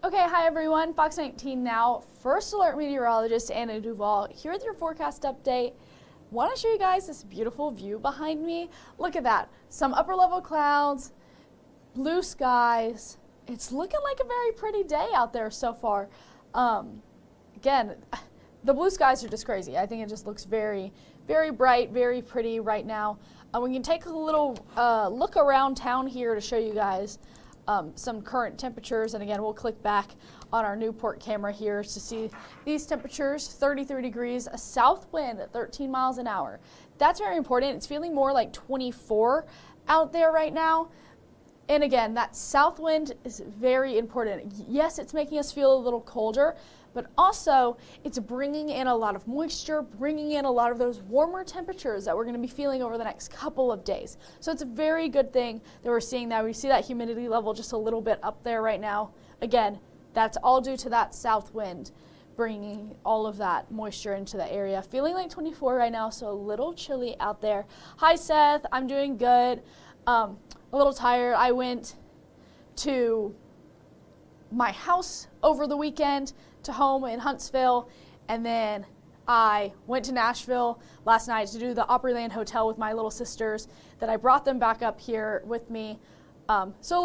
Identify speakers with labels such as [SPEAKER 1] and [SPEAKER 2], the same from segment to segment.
[SPEAKER 1] Okay, hi everyone, Fox 19 now, first alert meteorologist Anna DuVall here with your forecast update. Want to show you guys this beautiful view behind me. Look at that, some upper level clouds, blue skies. It's looking like a very pretty day out there so far. Again, the blue skies are just crazy. I think it just looks very, very bright, very pretty right now. We can take a little look around town here to show you guys some current temperatures, and again we'll click back on our Newport camera here to see these temperatures. 33 degrees, a south wind at 13 miles an hour. That's very important. It's feeling more like 24 out there right now, and again that south wind is very important. Yes, it's making us feel a little colder, but also it's bringing in a lot of moisture, bringing in a lot of those warmer temperatures that we're going to be feeling over the next couple of days. So it's a very good thing that we're seeing that. We see that humidity level just a little bit up there right now. Again, that's all due to that south wind bringing all of that moisture into the area. Feeling like 24 right now, so a little chilly out there. Hi Seth, I'm doing good. A little tired. I went to my house over the weekend, to home in Huntsville, and then I went to Nashville last night to do the Opryland Hotel with my little sisters. Then I brought them back up here with me. So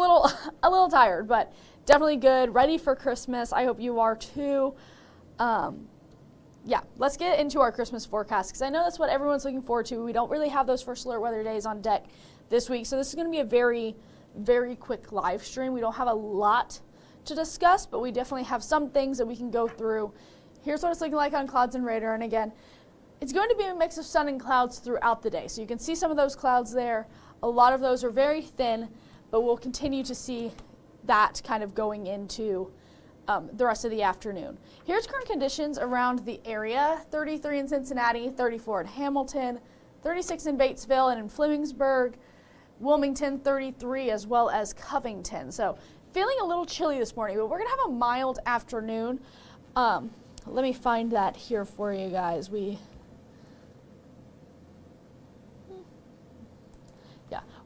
[SPEAKER 1] a little tired, but definitely good, ready for Christmas. I hope you are too. Yeah, let's get into our Christmas forecast because I know that's what everyone's looking forward to. We don't really have those first alert weather days on deck this week, so this is going to be a very, very quick live stream. We don't have a lot to discuss, but we definitely have some things that we can go through. Here's what it's looking like on clouds and radar, and again, it's going to be a mix of sun and clouds throughout the day. So you can see some of those clouds there. A lot of those are very thin, but we'll continue to see that kind of going into the rest of the afternoon. Here's current conditions around the area. 33 in Cincinnati, 34 in Hamilton, 36 in Batesville and in Flemingsburg, Wilmington 33, as well as Covington. So feeling a little chilly this morning, but we're going to have a mild afternoon. Let me find that here for you guys. We're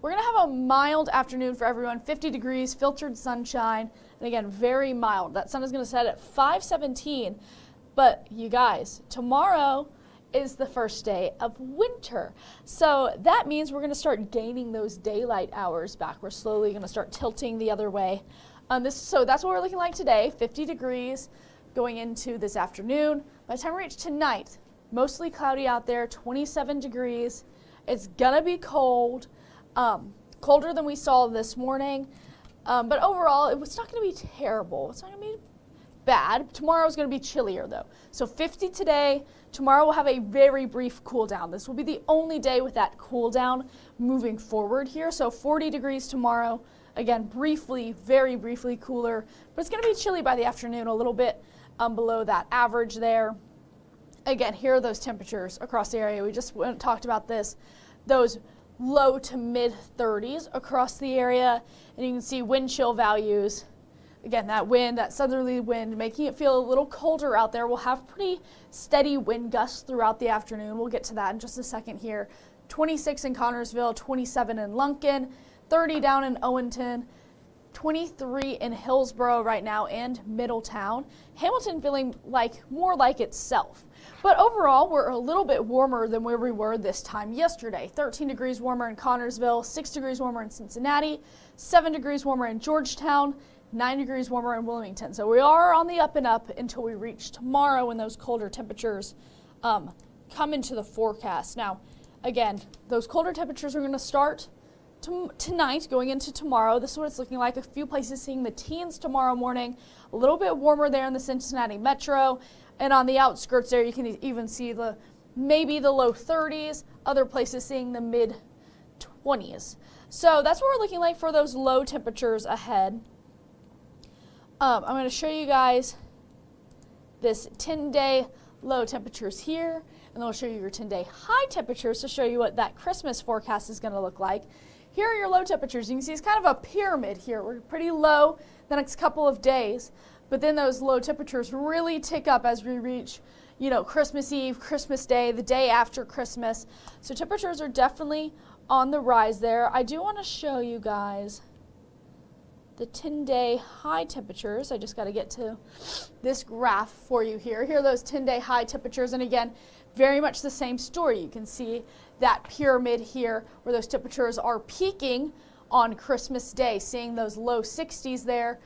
[SPEAKER 1] going to have a mild afternoon for everyone. 50 degrees, filtered sunshine, and again, very mild. That sun is going to set at 5:17, but you guys, tomorrow is the first day of winter. So that means we're going to start gaining those daylight hours back. We're slowly going to start tilting the other way. So that's what we're looking like today, 50 degrees going into this afternoon. By the time we reach tonight, mostly cloudy out there, 27 degrees. It's going to be cold, colder than we saw this morning. But overall, it's not going to be terrible. It's not going to be bad. Tomorrow is going to be chillier though. So 50 today. Tomorrow we'll have a very brief cool down. This will be the only day with that cool down moving forward here. So 40 degrees tomorrow. Again, briefly, very briefly cooler, but it's going to be chilly by the afternoon, a little bit below that average there. Again, here are those temperatures across the area. We just talked about this. Those low to mid 30s across the area, and you can see wind chill values. Again, that wind, that southerly wind, making it feel a little colder out there. We'll have pretty steady wind gusts throughout the afternoon. We'll get to that in just a second here. 26 in Connorsville, 27 in Lunken, 30 down in Owenton, 23 in Hillsborough right now and Middletown. Hamilton feeling more like itself. But overall, we're a little bit warmer than where we were this time yesterday. 13 degrees warmer in Connorsville, 6 degrees warmer in Cincinnati, 7 degrees warmer in Georgetown, 9 degrees warmer in Wilmington. So we are on the up and up until we reach tomorrow when those colder temperatures come into the forecast. Now, again, those colder temperatures are going to start tonight going into tomorrow. This is what it's looking like. A few places seeing the teens tomorrow morning. A little bit warmer there in the Cincinnati metro. And on the outskirts there, you can even see maybe the low 30s. Other places seeing the mid 20s. So that's what we're looking like for those low temperatures ahead. I'm going to show you guys this 10-day low temperatures here, and then I'll show you your 10-day high temperatures to show you what that Christmas forecast is going to look like. Here are your low temperatures. You can see it's kind of a pyramid here. We're pretty low the next couple of days, but then those low temperatures really tick up as we reach, Christmas Eve, Christmas Day, the day after Christmas. So temperatures are definitely on the rise there. I do want to show you guys the 10-day high temperatures. I just got to get to this graph for you here. Here are those 10-day high temperatures, and again, very much the same story. You can see that pyramid here where those temperatures are peaking on Christmas Day, seeing those low 60s there.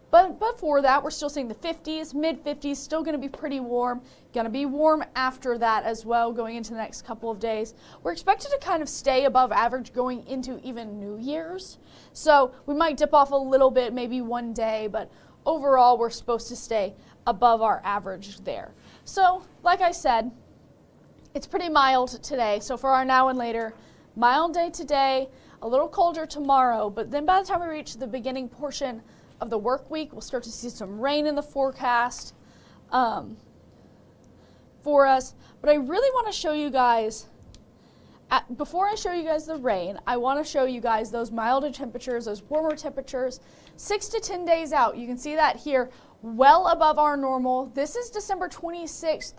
[SPEAKER 1] But before that, we're still seeing the 50s, mid-50s, still going to be pretty warm. Going to be warm after that as well, going into the next couple of days. We're expected to kind of stay above average going into even New Year's. So we might dip off a little bit, maybe one day, but overall, we're supposed to stay above our average there. So, like I said, it's pretty mild today. So for our now and later, mild day today, a little colder tomorrow, but then by the time we reach the beginning portion of the work week, we'll start to see some rain in the forecast for us. But I really want to show you guys, before I show you guys the rain, I want to show you guys those milder temperatures, those warmer temperatures, 6 to 10 days out. You can see that here, well above our normal. This is December 26th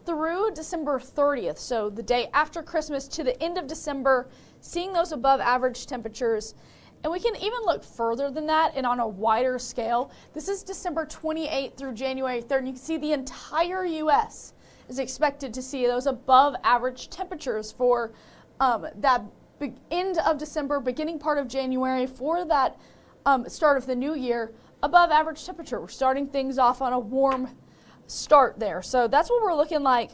[SPEAKER 1] through December 30th, so the day after Christmas to the end of December, seeing those above average temperatures. And we can even look further than that and on a wider scale. This is December 28th through January 3rd, and you can see the entire U.S. is expected to see those above average temperatures for that end of December, beginning part of January, for that start of the new year, above average temperature. We're starting things off on a warm start there. So that's what we're looking like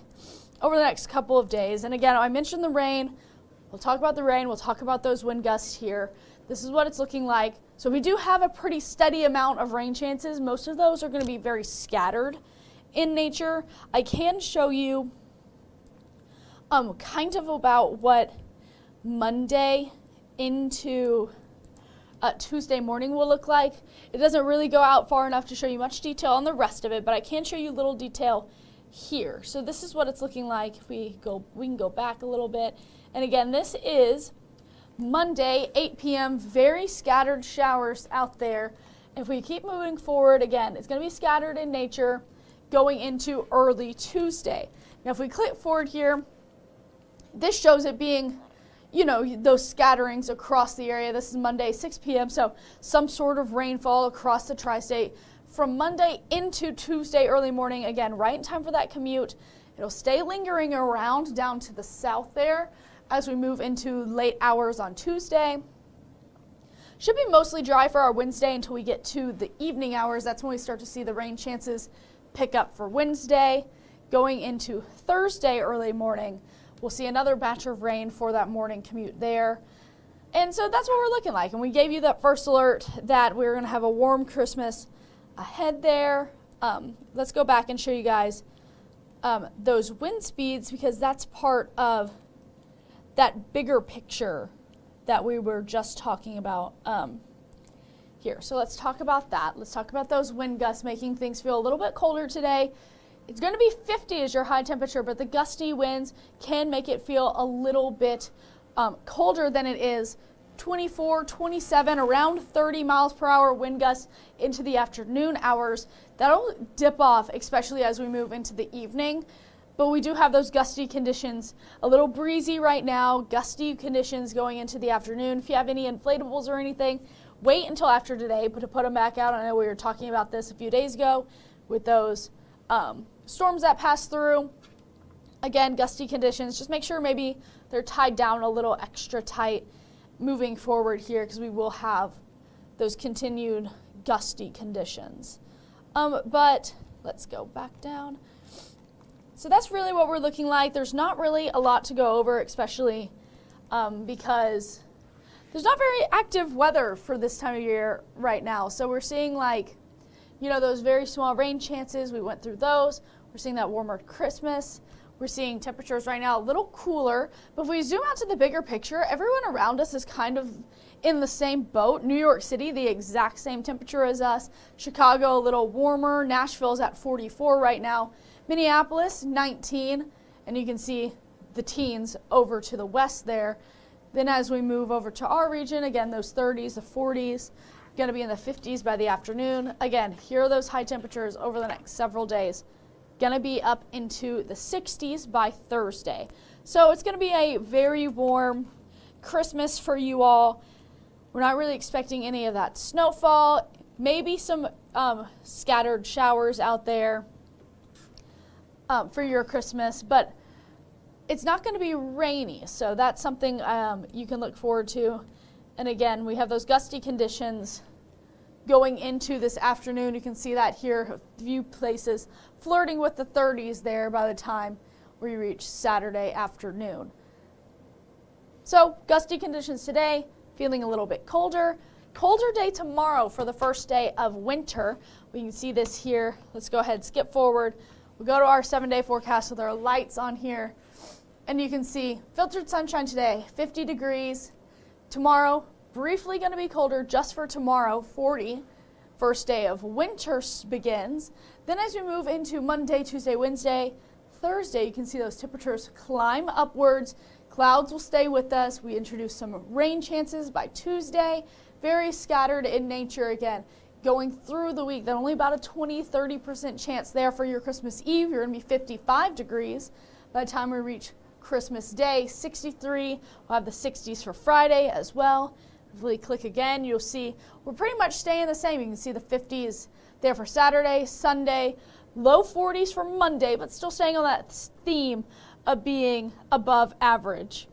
[SPEAKER 1] over the next couple of days. And again, I mentioned the rain. We'll talk about the rain. We'll talk about those wind gusts here. This is what it's looking like. So we do have a pretty steady amount of rain chances. Most of those are going to be very scattered in nature. I can show you kind of about what Monday into Tuesday morning will look like. It doesn't really go out far enough to show you much detail on the rest of it, but I can show you little detail here. So this is what it's looking like. If we can go back a little bit. And again, this is Monday, 8 p.m., very scattered showers out there. If we keep moving forward, again, it's going to be scattered in nature going into early Tuesday. Now, if we click forward here, this shows it being, you know, those scatterings across the area. This is Monday, 6 p.m., so some sort of rainfall across the tri-state from Monday into Tuesday early morning. Again, right in time for that commute. It'll stay lingering around down to the south there as we move into late hours on Tuesday. Should be mostly dry for our Wednesday until we get to the evening hours. That's when we start to see the rain chances pick up for Wednesday. Going into Thursday early morning, we'll see another batch of rain for that morning commute there. And so that's what we're looking like. And we gave you that first alert that we're going to have a warm Christmas ahead there. Let's go back and show you guys those wind speeds, because that's part of that bigger picture that we were just talking about here. So let's talk about that. Let's talk about those wind gusts making things feel a little bit colder today. It's going to be 50 as your high temperature, but the gusty winds can make it feel a little bit colder than it is. 24, 27, around 30 miles per hour wind gusts into the afternoon hours. That'll dip off, especially as we move into the evening. But we do have those gusty conditions, a little breezy right now, gusty conditions going into the afternoon. If you have any inflatables or anything, wait until after today to put them back out. I know we were talking about this a few days ago with those storms that pass through. Again, gusty conditions. Just make sure maybe they're tied down a little extra tight moving forward here, because we will have those continued gusty conditions. But let's go back down. So that's really what we're looking like. There's not really a lot to go over, especially because there's not very active weather for this time of year right now. So we're seeing, like, you know, those very small rain chances. We went through those. We're seeing that warmer Christmas. We're seeing temperatures right now a little cooler. But if we zoom out to the bigger picture, everyone around us is kind of in the same boat. New York City, the exact same temperature as us. Chicago, a little warmer. Nashville's at 44 right now. Minneapolis, 19. And you can see the teens over to the west there. Then as we move over to our region, again, those 30s, the 40s, going to be in the 50s by the afternoon. Again, here are those high temperatures over the next several days. Going to be up into the 60s by Thursday. So it's going to be a very warm Christmas for you all. We're not really expecting any of that snowfall, maybe some scattered showers out there for your Christmas, but it's not going to be rainy, so that's something you can look forward to. And again, we have those gusty conditions going into this afternoon. You can see that here, a few places flirting with the 30s there by the time we reach Saturday afternoon. So gusty conditions today, feeling a little bit colder. Colder day tomorrow for the first day of winter. We can see this here. Let's go ahead, skip forward. We'll go to our 7-day forecast with our lights on here. And you can see filtered sunshine today, 50 degrees. Tomorrow, briefly going to be colder just for tomorrow, 40. First day of winter begins. Then as we move into Monday, Tuesday, Wednesday, Thursday, you can see those temperatures climb upwards. Clouds will stay with us. We introduce some rain chances by Tuesday. Very scattered in nature again. Going through the week, there's only about a 20-30% chance there for your Christmas Eve. You're going to be 55 degrees by the time we reach Christmas Day. 63. We'll have the 60s for Friday as well. If we click again, you'll see we're pretty much staying the same. You can see the 50s there for Saturday, Sunday, low 40s for Monday, but still staying on that theme of being above average.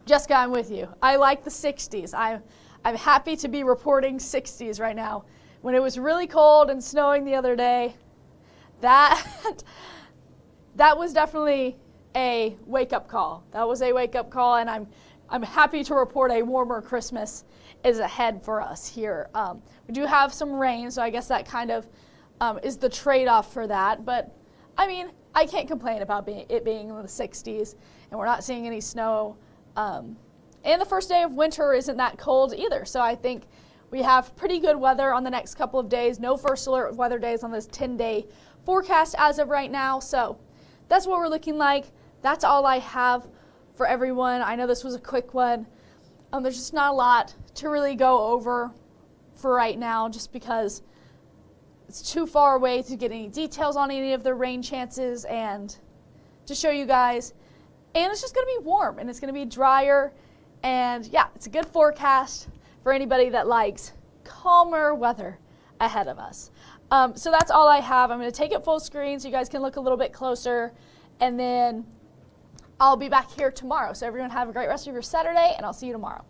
[SPEAKER 1] Jessica, I'm with you. I like the 60s. I'm happy to be reporting 60s right now. When it was really cold and snowing the other day, that was definitely a wake-up call. That was a wake-up call, and I'm happy to report a warmer Christmas is ahead for us here. We do have some rain, so I guess that kind of is the trade-off for that. But, I mean, I can't complain about it being in the 60s, and we're not seeing any snow. And the first day of winter isn't that cold either, so I think we have pretty good weather on the next couple of days. No first alert weather days on this 10-day forecast as of right now, so that's what we're looking like. That's all I have for everyone. I know this was a quick one. There's just not a lot to really go over for right now just because it's too far away to get any details on any of the rain chances and to show you guys. And it's just going to be warm and it's going to be drier. And yeah, it's a good forecast for anybody that likes calmer weather ahead of us. So that's all I have. I'm going to take it full screen so you guys can look a little bit closer. And then I'll be back here tomorrow. So everyone have a great rest of your Saturday, and I'll see you tomorrow.